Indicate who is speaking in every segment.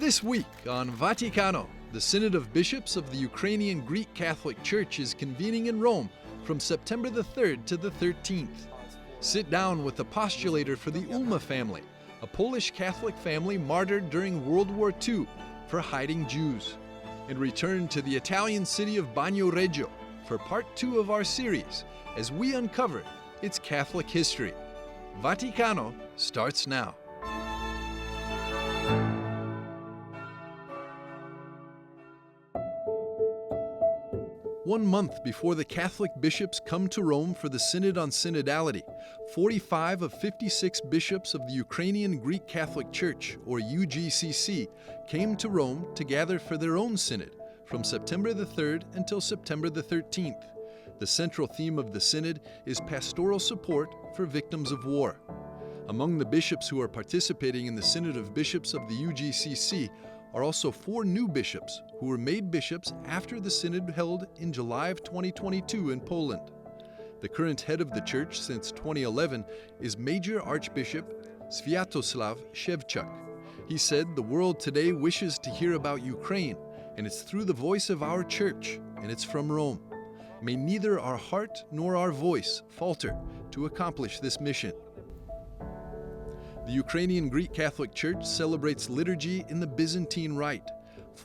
Speaker 1: This week on Vaticano, the Synod of Bishops of the Ukrainian Greek Catholic Church is convening in Rome from September the 3rd to the 13th. Sit down with the postulator for the Ulma family, a Polish Catholic family martyred during World War II for hiding Jews. And return to the Italian city of Bagnoregio for part 2 of our series as we uncover its Catholic history. Vaticano starts now. One month before the Catholic bishops come to Rome for the Synod on Synodality, 45 of 56 bishops of the Ukrainian Greek Catholic Church, or UGCC, came to Rome to gather for their own synod from September the 3rd until September the 13th. The central theme of the synod is pastoral support for victims of war. Among the bishops who are participating in the Synod of Bishops of the UGCC are also 4 new bishops who were made bishops after the synod held in July of 2022 in Poland. The current head of the church since 2011 is Major Archbishop Sviatoslav Shevchuk. He said the world today wishes to hear about Ukraine, and it's through the voice of our church, and it's from Rome. May neither our heart nor our voice falter to accomplish this mission. The Ukrainian Greek Catholic Church celebrates liturgy in the Byzantine Rite.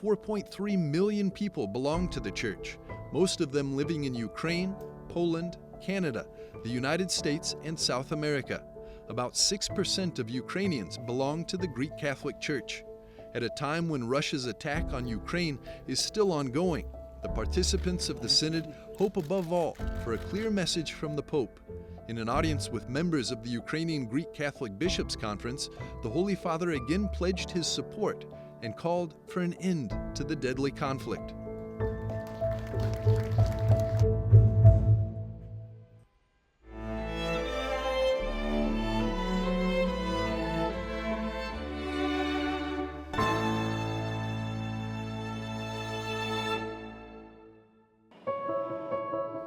Speaker 1: 4.3 million people belong to the church, most of them living in Ukraine, Poland, Canada, the United States, and South America. About 6% of Ukrainians belong to the Greek Catholic Church. At a time when Russia's attack on Ukraine is still ongoing, the participants of the Synod hope above all for a clear message from the Pope. In an audience with members of the Ukrainian Greek Catholic Bishops' Conference, the Holy Father again pledged his support and called for an end to the deadly conflict.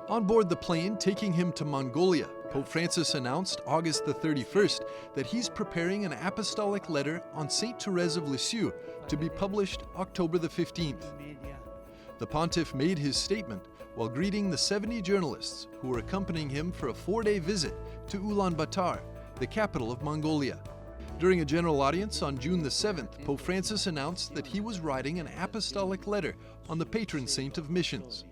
Speaker 1: On board the plane taking him to Mongolia, Pope Francis announced August the 31st that he's preparing an Apostolic Letter on St. Therese of Liseaux to be published October the 15th. The pontiff made his statement while greeting the 70 journalists who were accompanying him for a 4-day visit to Ulaanbaatar, the capital of Mongolia. During a general audience on June the 7th, Pope Francis announced that he was writing an Apostolic Letter on the patron saint of missions.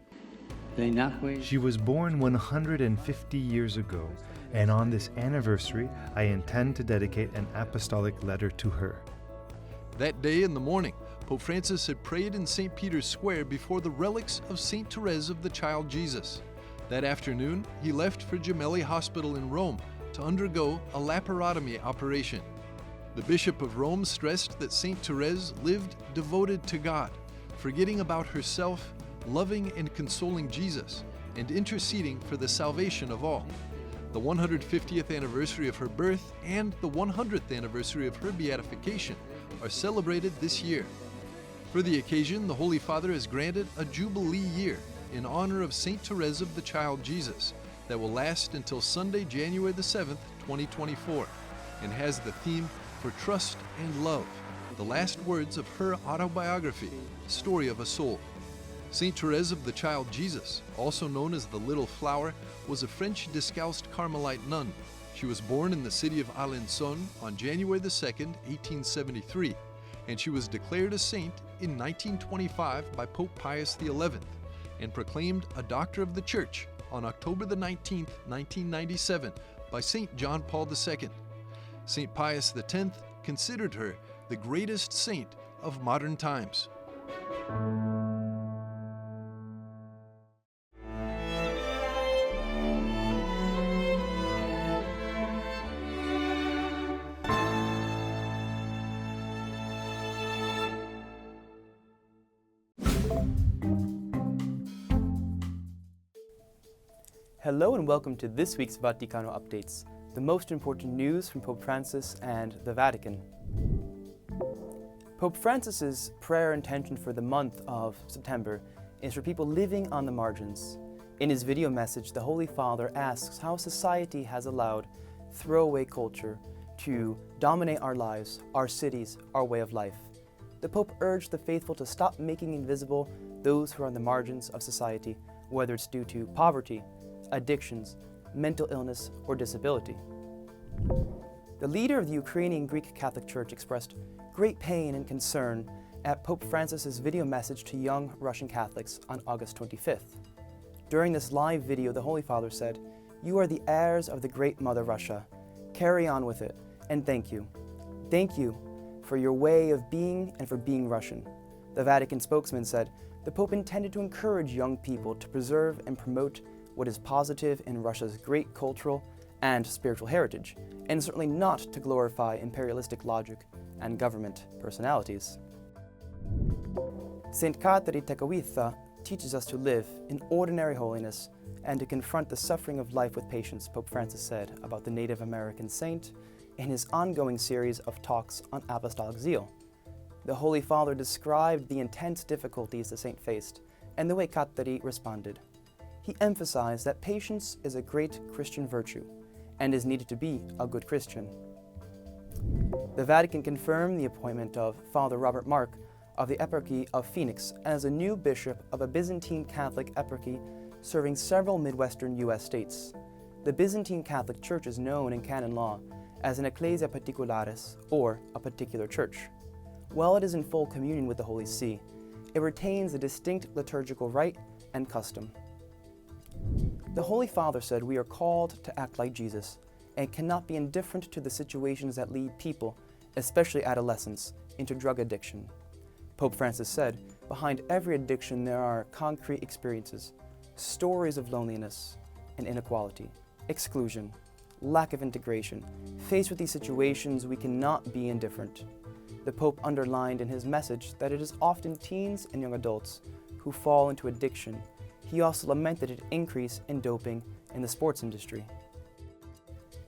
Speaker 2: She was born 150 years ago, and on this anniversary, I intend to dedicate an apostolic letter to her.
Speaker 1: That day in the morning, Pope Francis had prayed in St. Peter's Square before the relics of St. Therese of the Child Jesus. That afternoon, he left for Gemelli Hospital in Rome to undergo a laparotomy operation. The Bishop of Rome stressed that St. Therese lived devoted to God, forgetting about herself, loving and consoling Jesus, and interceding for the salvation of all. The 150th anniversary of her birth and the 100th anniversary of her beatification are celebrated this year. For the occasion, the Holy Father has granted a Jubilee year in honor of St. Therese of the Child Jesus that will last until Sunday, January the 7th, 2024, and has the theme for trust and love, the last words of her autobiography, Story of a Soul. St. Therese of the Child Jesus, also known as the Little Flower, was a French Discalced Carmelite nun. She was born in the city of Alençon on January the 2nd, 1873, and she was declared a saint in 1925 by Pope Pius XI and proclaimed a Doctor of the Church on October the 19th, 1997 by St. John Paul II. St. Pius X considered her the greatest saint of modern times.
Speaker 3: Hello and welcome to this week's Vaticano Updates, the most important news from Pope Francis and the Vatican. Pope Francis's prayer intention for the month of September is for people living on the margins. In his video message, the Holy Father asks how society has allowed throwaway culture to dominate our lives, our cities, our way of life. the Pope urged the faithful to stop making invisible those who are on the margins of society, whether it's due to poverty, addictions, mental illness, or disability. The leader of the Ukrainian Greek Catholic Church expressed great pain and concern at Pope Francis's video message to young Russian Catholics on August 25th. During this live video, the Holy Father said, "You are the heirs of the great Mother Russia. Carry on with it, and thank you. Thank you for your way of being and for being Russian." The Vatican spokesman said, the Pope intended to encourage young people to preserve and promote what is positive in Russia's great cultural and spiritual heritage, and certainly not to glorify imperialistic logic and government personalities. Saint Kateri Tekakwitha teaches us to live in ordinary holiness and to confront the suffering of life with patience, Pope Francis said about the Native American saint in his ongoing series of talks on apostolic zeal. The Holy Father described the intense difficulties the saint faced and the way Kateri responded. He emphasized that patience is a great Christian virtue and is needed to be a good Christian. The Vatican confirmed the appointment of Father Robert Mark of the Eparchy of Phoenix as a new bishop of a Byzantine Catholic eparchy serving several Midwestern U.S. states. The Byzantine Catholic Church is known in canon law as an ecclesia particularis, or a particular church. While it is in full communion with the Holy See, it retains a distinct liturgical rite and custom. The Holy Father said we are called to act like Jesus and cannot be indifferent to the situations that lead people, especially adolescents, into drug addiction. Pope Francis said, behind every addiction there are concrete experiences, stories of loneliness and inequality, exclusion, lack of integration. Faced with these situations, we cannot be indifferent. The Pope underlined in his message that it is often teens and young adults who fall into addiction. He also lamented an increase in doping in the sports industry.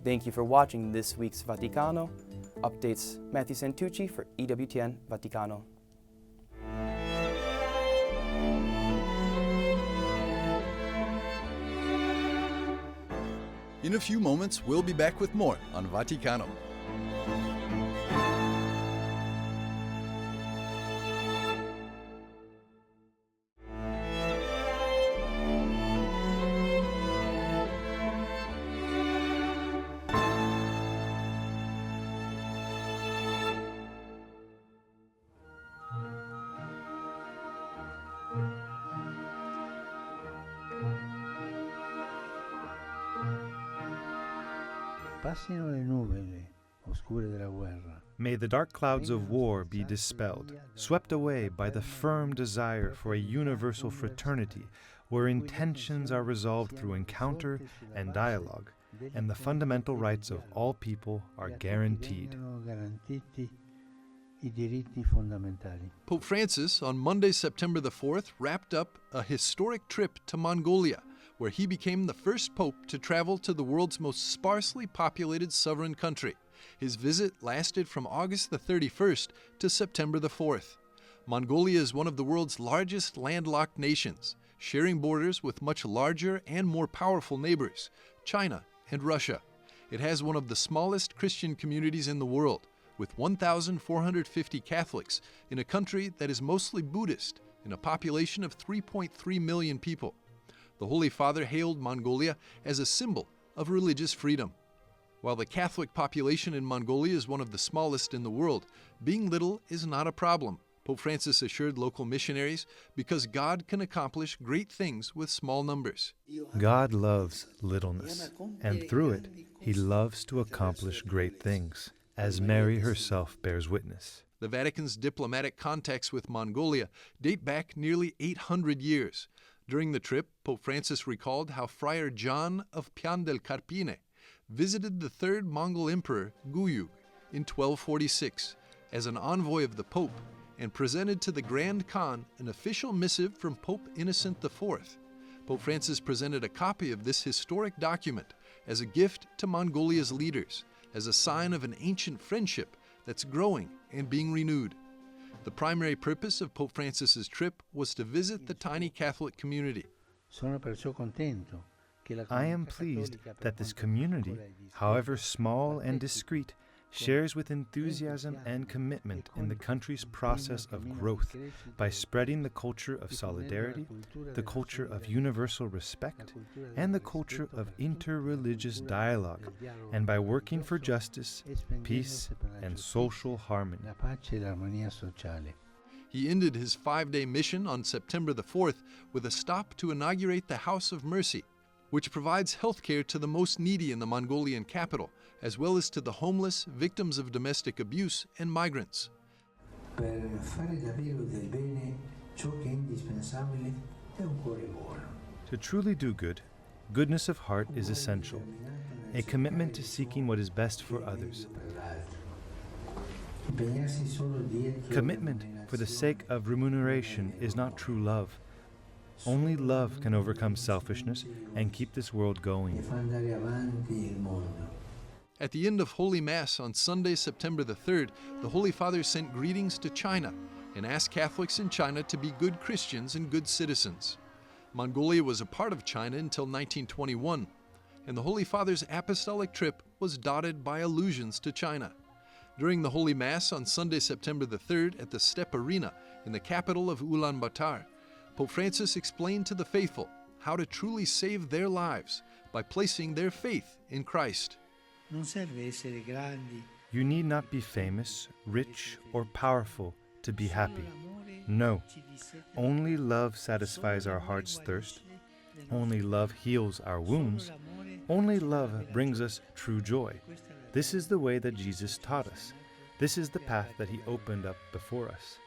Speaker 3: Thank you for watching this week's Vaticano. Updates Matthew Santucci for EWTN Vaticano.
Speaker 1: In a few moments, we'll be back with more on Vaticano.
Speaker 4: Passino le nuvole oscure della guerra.
Speaker 2: May the dark clouds of war be dispelled, swept away by the firm desire for a universal fraternity where intentions are resolved through encounter and dialogue, and the fundamental rights of all people are guaranteed.
Speaker 4: I diritti fondamentali.
Speaker 1: Pope Francis, on Monday, September the 4th, wrapped up a historic trip to Mongolia, where he became the first pope to travel to the world's most sparsely populated sovereign country. His visit lasted from August the 31st to September the 4th. Mongolia is one of the world's largest landlocked nations, sharing borders with much larger and more powerful neighbors, China and Russia. It has one of the smallest Christian communities in the world, with 1,450 Catholics in a country that is mostly Buddhist, in a population of 3.3 million people. The Holy Father hailed Mongolia as a symbol of religious freedom. While the Catholic population in Mongolia is one of the smallest in the world, being little is not a problem, Pope Francis assured local missionaries, because God can accomplish great things with small numbers.
Speaker 2: God loves littleness, and through it, He loves to accomplish great things, as Mary herself bears witness.
Speaker 1: The Vatican's diplomatic contacts with Mongolia date back nearly 800 years. During the trip, Pope Francis recalled how Friar John of Pian del Carpine visited the third Mongol emperor, Guyuk, in 1246 as an envoy of the Pope and presented to the Grand Khan an official missive from Pope Innocent IV. Pope Francis presented a copy of this historic document as a gift to Mongolia's leaders, as a sign of an ancient friendship that's growing and being renewed. The primary purpose of Pope Francis's trip was to visit the tiny Catholic community.
Speaker 2: I am pleased that this community, however small and discreet, shares with enthusiasm and commitment in the country's process of growth by spreading the culture of solidarity, the culture of universal respect, and the culture of interreligious dialogue, and by working for justice, peace, and social harmony.
Speaker 4: La pace e l'armonia sociale.
Speaker 1: He ended his 5-day mission on September the 4th with a stop to inaugurate the House of Mercy, which provides health care to the most needy in the Mongolian capital, as well as to the homeless, victims of domestic abuse, and migrants.
Speaker 4: Per fare davvero del bene, ciò che è indispensabile è un cuore buono.
Speaker 2: To truly do good, goodness of heart is essential, a commitment to seeking what is best for others.
Speaker 4: Impegnarsi solo dietro
Speaker 2: Commitment for the sake of remuneration is not true love. Only love can overcome selfishness and keep this world
Speaker 4: e
Speaker 2: going.
Speaker 4: fa andare avanti il mondo.
Speaker 1: At the end of Holy Mass on Sunday, September the 3rd, the Holy Father sent greetings to China and asked Catholics in China to be good Christians and good citizens. Mongolia was a part of China until 1921, and the Holy Father's apostolic trip was dotted by allusions to China. During the Holy Mass on Sunday, September the 3rd at the Steppe Arena in the capital of Ulaanbaatar, Pope Francis explained to the faithful how to truly save their lives by placing their faith in Christ.
Speaker 4: Non serve essere grandi.
Speaker 2: You need not be famous, rich, or powerful to be happy. No, only love satisfies our heart's thirst. Only love heals our wounds. Only love brings us true joy. This is the way that Jesus taught us. This is the path that he opened up before us.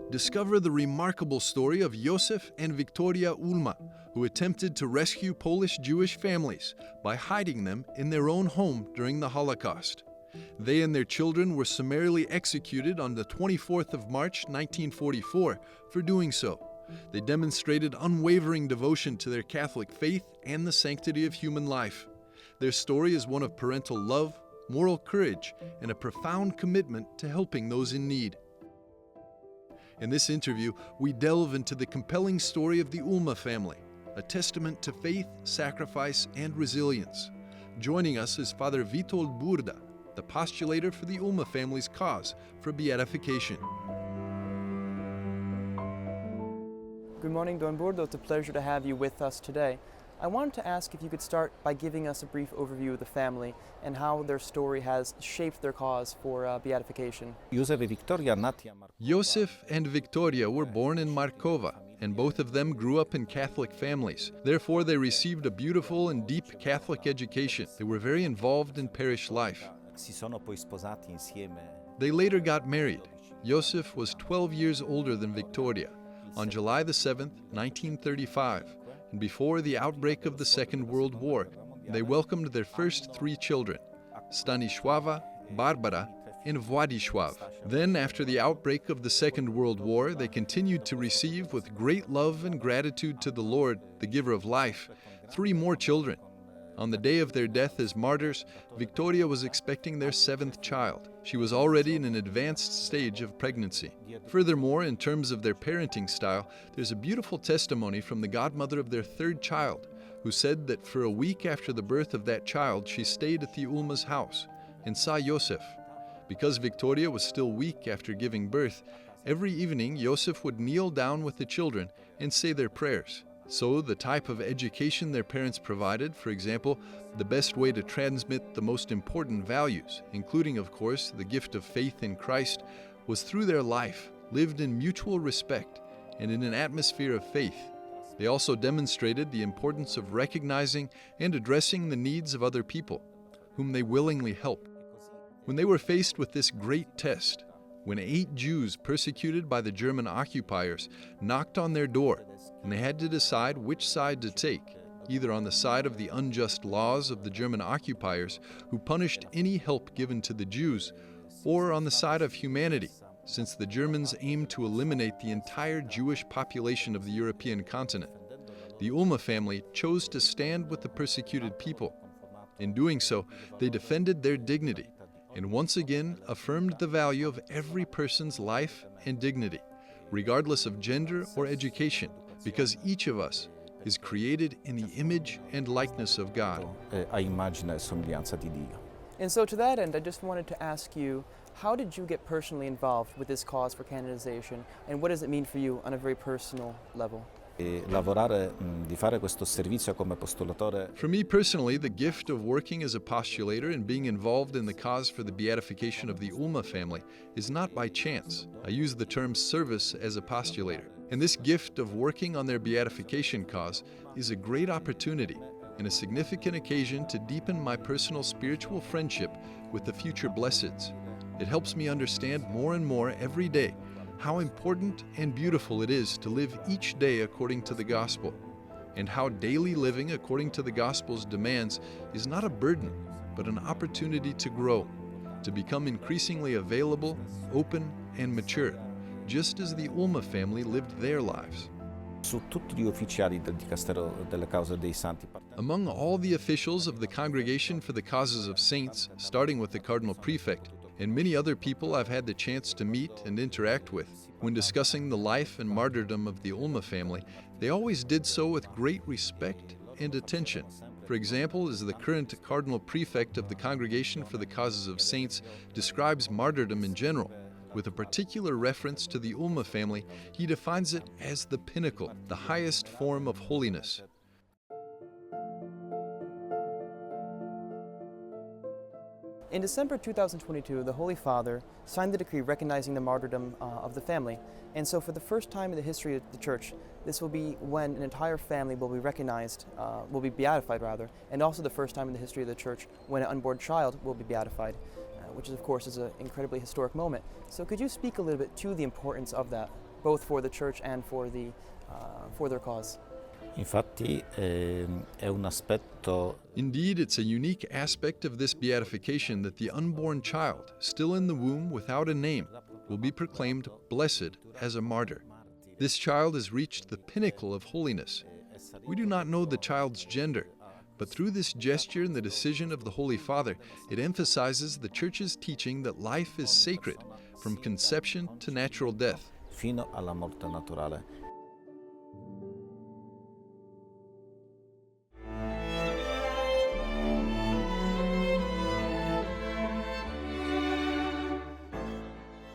Speaker 1: Discover the remarkable story of Josef and Victoria Ulma, who attempted to rescue Polish Jewish families by hiding them in their own home during the Holocaust. They and their children were summarily executed on the 24th of March 1944 for doing so. They demonstrated unwavering devotion to their Catholic faith and the sanctity of human life. Their story is one of parental love, moral courage, and a profound commitment to helping those in need. In this interview, we delve into the compelling story of the Ulma family, a testament to faith, sacrifice, and resilience. Joining us is Father Witold Burda, the postulator for the Ulma family's cause for beatification.
Speaker 3: Good morning, Don Burdo. It's a pleasure to have you with us today. I wanted to ask if you could start by giving us a brief overview of the family and how their story has shaped their cause for beatification.
Speaker 1: Josef and Victoria were born in Markova, and both of them grew up in Catholic families. Therefore, they received a beautiful and deep Catholic education. They were very involved in parish life. They later got married. Josef was 12 years older than Victoria on July the 7th, 1935. And before the outbreak of the Second World War, they welcomed their first 3 children, Stanisława, Barbara, and Władysław. Then, after the outbreak of the Second World War, they continued to receive with great love and gratitude to the Lord, the giver of life, 3 more children. On the day of their death as martyrs, Victoria was expecting their 7th child. She was already in an advanced stage of pregnancy. Furthermore, in terms of their parenting style, there's a beautiful testimony from the godmother of their 3rd child, who said that for a week after the birth of that child, she stayed at the Ulma's house and saw Josef. Because Victoria was still weak after giving birth, every evening Josef would kneel down with the children and say their prayers. So the type of education their parents provided, for example, the best way to transmit the most important values, including, of course, the gift of faith in Christ, was through their life, lived in mutual respect and in an atmosphere of faith. They also demonstrated the importance of recognizing and addressing the needs of other people, whom they willingly helped. When they were faced with this great test, when 8 Jews persecuted by the German occupiers knocked on their door, and they had to decide which side to take, either on the side of the unjust laws of the German occupiers who punished any help given to the Jews, or on the side of humanity, since the Germans aimed to eliminate the entire Jewish population of the European continent. The Ulma family chose to stand with the persecuted people. In doing so, they defended their dignity and once again affirmed the value of every person's life and dignity, regardless of gender or education, because each of us is created in the image and likeness of God.
Speaker 5: A immagine e somiglianza di Dio.
Speaker 3: And so to that end, I just wanted to ask you, how did you get personally involved with this cause for canonization, and what does it mean for you on a very personal level?
Speaker 5: Di fare questo servizio come apostolatore
Speaker 1: For me personally, the gift of working as a postulator and being involved in the cause for the beatification of the Ulma family is not by chance. I use the term service as a postulator. And this gift of working on their beatification cause is a great opportunity and a significant occasion to deepen my personal spiritual friendship with the future blesseds. It helps me understand more and more every day how important and beautiful it is to live each day according to the gospel, and how daily living according to the gospel's demands is not a burden, but an opportunity to grow, to become increasingly available, open, and mature, just as the Ulma family lived their lives.
Speaker 5: su tutti gli ufficiali del Dicastero delle Cause dei Santi.
Speaker 1: Among all the officials of the Congregation for the Causes of Saints, starting with the Cardinal Prefect, and many other people I've had the chance to meet and interact with, when discussing the life and martyrdom of the Ulma family, they always did so with great respect and attention. For example, as the current Cardinal Prefect of the Congregation for the Causes of Saints describes martyrdom in general, with a particular reference to the Ulma family, he defines it as the pinnacle, the highest form of holiness.
Speaker 3: In December 2022, the Holy Father signed the decree recognizing the martyrdom of the family. And so for the first time in the history of the Church, this will be when an entire family will be recognized, will be beatified rather, and also the first time in the history of the Church when an unborn child will be beatified, which of course is an incredibly historic moment. So could you speak a little bit to the importance of that, both for the Church and for their cause?
Speaker 5: Infatti è un aspetto
Speaker 1: Indeed, it's a unique aspect of this beatification that the unborn child, still in the womb without a name, will be proclaimed blessed as a martyr. This child has reached the pinnacle of holiness. We do not know the child's gender, but through this gesture and the decision of the Holy Father, it emphasizes the Church's teaching that life is sacred, from conception to natural death.
Speaker 5: fino alla morte naturale.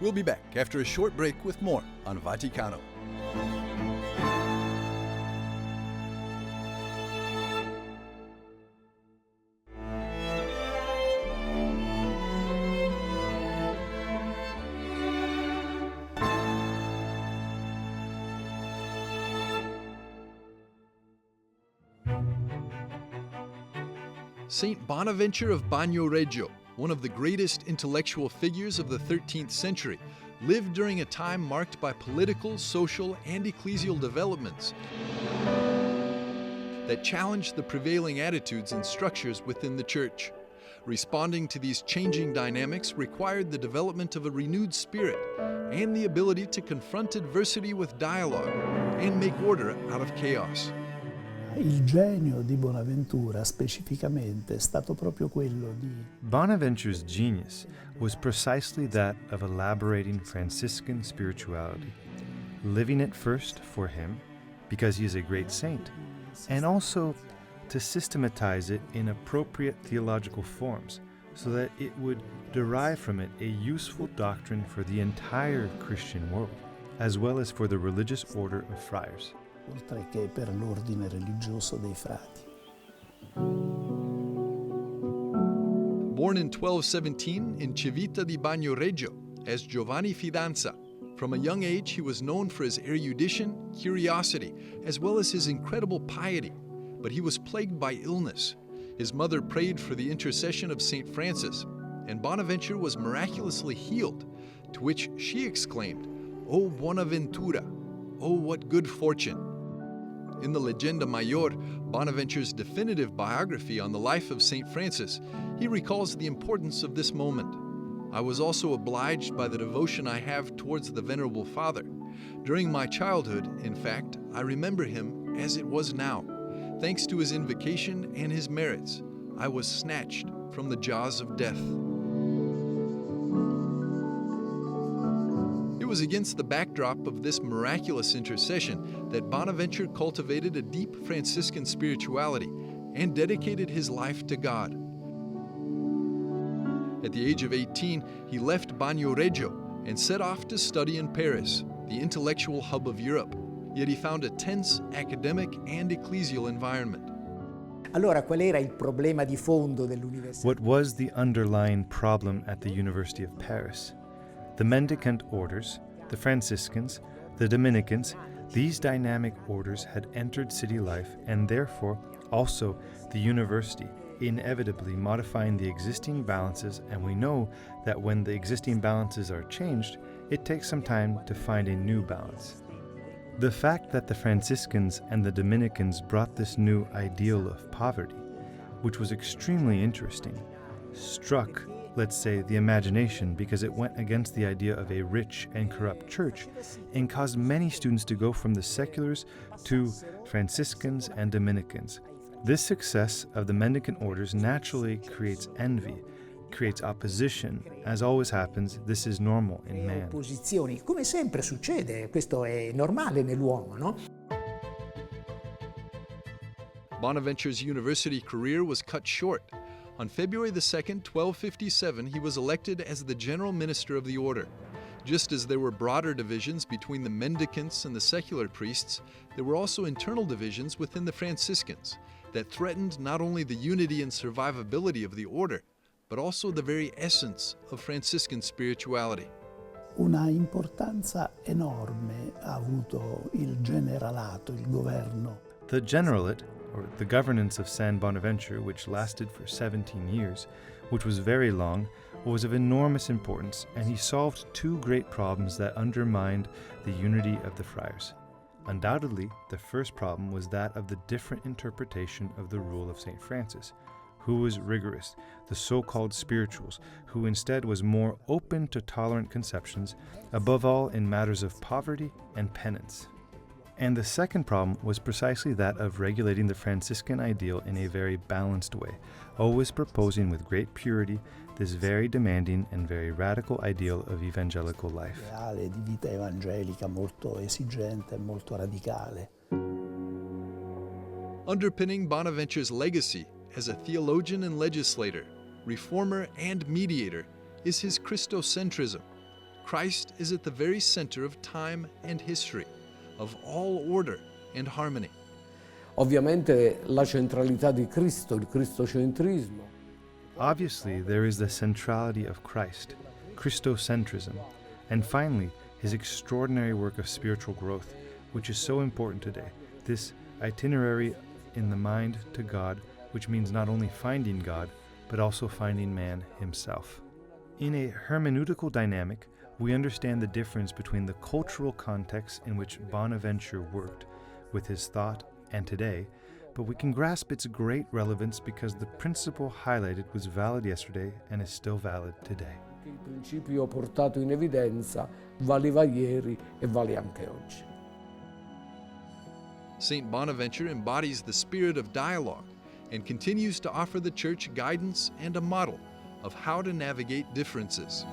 Speaker 1: We'll be back after a short break with more on Vaticano. Saint Bonaventure of Bagnoregio, one of the greatest intellectual figures of the 13th century, lived during a time marked by political, social, and ecclesial developments that challenged the prevailing attitudes and structures within the Church. Responding to these changing dynamics required the development of a renewed spirit and the ability to confront adversity with dialogue and make order out of chaos.
Speaker 6: Il genio di Bonaventura specificamente è stato proprio quello di
Speaker 2: Bonaventure's genius was precisely that of elaborating Franciscan spirituality, living it first for him, because he is a great saint, and also to systematize it in appropriate theological forms, so that it would derive from it a useful doctrine for the entire Christian world, as well as for the religious order of friars.
Speaker 6: oltre che per l'ordine religioso dei frati.
Speaker 1: Born in 1217 in Civita di Bagnoregio as Giovanni Fidanza, from a young age he was known for his erudition, curiosity, as well as his incredible piety. But he was plagued by illness. His mother prayed for the intercession of St. Francis, and Bonaventure was miraculously healed, to which she exclaimed, "O Bonaventura, oh what good fortune!" In the Legenda Mayor, Bonaventure's definitive biography on the life of St. Francis, he recalls the importance of this moment. I was also obliged by the devotion I have towards the Venerable Father. During my childhood, in fact, I remember him as it was now. Thanks to his invocation and his merits, I was snatched from the jaws of death. It was against the backdrop of this miraculous intercession that Bonaventure cultivated a deep Franciscan spirituality and dedicated his life to God. At the age of 18, he left Bagnoregio and set off to study in Paris, the intellectual hub of Europe. Yet he found a tense academic and ecclesial environment.
Speaker 7: Allora, qual era il problema di fondo dell'università?
Speaker 2: What was the underlying problem at the University of Paris? The mendicant orders, the Franciscans, the Dominicans, these dynamic orders had entered city life and therefore also the university, inevitably modifying the existing balances, and we know that when the existing balances are changed, it takes some time to find a new balance. The fact that the Franciscans and the Dominicans brought this new ideal of poverty, which was extremely interesting, struck, let's say, the imagination because it went against the idea of a rich and corrupt church and caused many students to go from the seculars to Franciscans and Dominicans. This success of the mendicant orders naturally creates envy, creates opposition. As always happens, this is normal in man.
Speaker 7: Opposizioni, come sempre succede, questo è normale nell'uomo, no?
Speaker 1: Bonaventure's university career was cut short. On February 2nd, 1257, he was elected as the general minister of the order. Just as there were broader divisions between the mendicants and the secular priests, there were also internal divisions within the Franciscans that threatened not only the unity and survivability of the order, but also the very essence of Franciscan spirituality.
Speaker 6: Una importanza enorme ha avuto il generalato, il governo.
Speaker 2: The generalate, or the governance of San Bonaventure, which lasted for 17 years, which was very long, was of enormous importance, and he solved two great problems that undermined the unity of the friars. Undoubtedly, the first problem was that of the different interpretation of the rule of St. Francis, who was rigorous, the so-called spirituals, who instead was more open to tolerant conceptions, above all in matters of poverty and penance. And the second problem was precisely that of regulating the Franciscan ideal in a very balanced way, always proposing with great purity this very demanding and very radical ideal of evangelical life.
Speaker 6: Ideale di vita evangelica molto esigente e molto radicale.
Speaker 1: Underpinning Bonaventure's legacy as a theologian and legislator, reformer and mediator is his Christocentrism. Christ is at the very center of time and history, of all order and harmony.
Speaker 8: Ovviamente la centralità di Cristo, il cristocentrismo.
Speaker 2: Obviously, there is the centrality of Christ, Christocentrism, and finally, his extraordinary work of spiritual growth, which is so important today, this itinerary in the mind to God, which means not only finding God, but also finding man himself. In a hermeneutical dynamic, we understand the difference between the cultural context in which Bonaventure worked with his thought and today, but we can grasp its great relevance because the principle highlighted was valid yesterday and is still valid today.
Speaker 8: Il principio portato in evidenza valeva ieri e vale anche oggi.
Speaker 1: St. Bonaventure embodies the spirit of dialogue and continues to offer the Church guidance and a model of how to navigate differences.